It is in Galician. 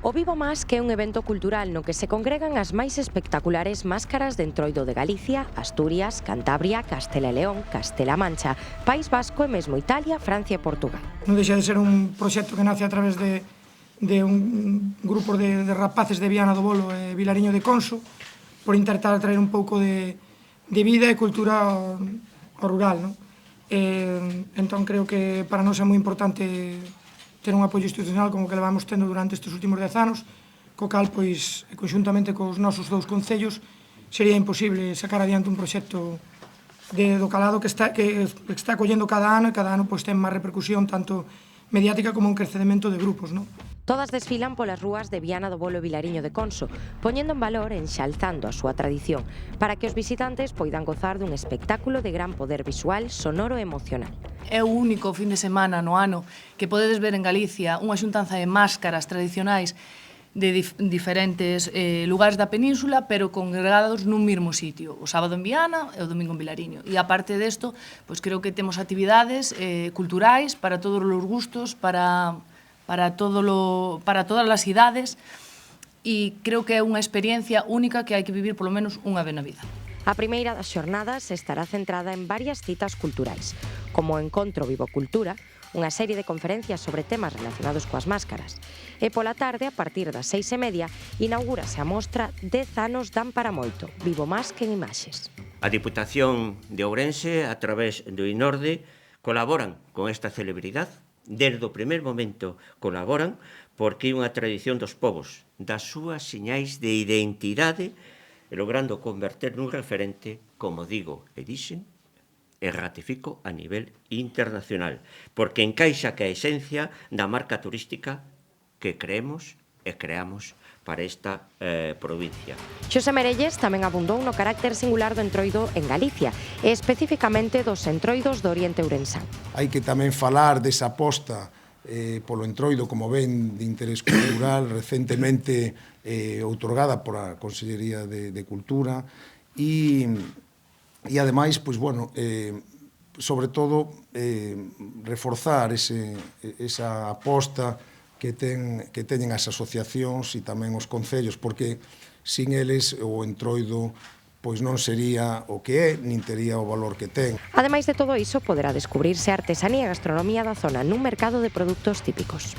O Vivo Más, que é un evento cultural no que se congregan as máis espectaculares máscaras de Entroido de Galicia, Asturias, Cantabria, Castela e León, Castela-A Mancha, País Vasco e mesmo Italia, Francia e Portugal. Non deixa de ser un proxecto que nace a través de un grupo de rapaces de Viana do Bolo e Vilariño de Conso por intentar traer un pouco de vida e cultura ao rural, non? Entón creo que para nós é moi importante ter un apoio institucional como que levamos tendo durante estes últimos 10 anos, co cal, pois, conxuntamente cos nosos dous concellos, sería imposible sacar adiante un proxecto do calado que está collendo cada ano, e cada ano pois ten máis repercusión tanto mediática como un crecemento de grupos, non? Todas desfilan polas rúas de Viana do Bolo e Vilariño de Conso, poñendo en valor e enxalzando a súa tradición, para que os visitantes poidan gozar dun espectáculo de gran poder visual, sonoro e emocional. É o único fin de semana no ano que podedes ver en Galicia unha xuntanza de máscaras tradicionais de diferentes lugares da península, pero congregados nun mesmo sitio, o sábado en Viana e o domingo en Vilariño. E aparte desto, pois creo que temos actividades culturais para todos os gustos, para todas as idades, e creo que é unha experiencia única que hai que vivir polo menos unha vez na vida. A primeira das xornadas estará centrada en varias citas culturais, como o Encontro Vivo Cultura, unha serie de conferencias sobre temas relacionados coas máscaras. E pola tarde, a partir das 6:30, inaugúrase a mostra 10 anos dan para moito, Vivo Más que en imaxes. A Diputación de Ourense, a través do INORDE, colaboran con esta celebridade. Desde o primer momento colaboran porque é unha tradición dos povos, das súas señais de identidade, e logrando converter nun referente, como digo e dixen, e ratifico a nivel internacional, porque encaixa que a esencia da marca turística que creemos e creamos para esta provincia. Xosé Merelles tamén abundou no carácter singular do Entroido en Galicia, e especificamente dos Entroidos do Oriente Ourensán. Hai que tamén falar desa aposta polo Entroido como ben de interés cultural recentemente outorgada por a Consellería de Cultura e ademais, pois, bueno, sobre todo reforzar esa aposta que teñen as asociacións e tamén os concellos, porque sin eles o Entroido pois non sería o que é, nin tería o valor que ten. Ademais de todo iso, poderá descubrirse a artesanía e gastronomía da zona nun mercado de produtos típicos.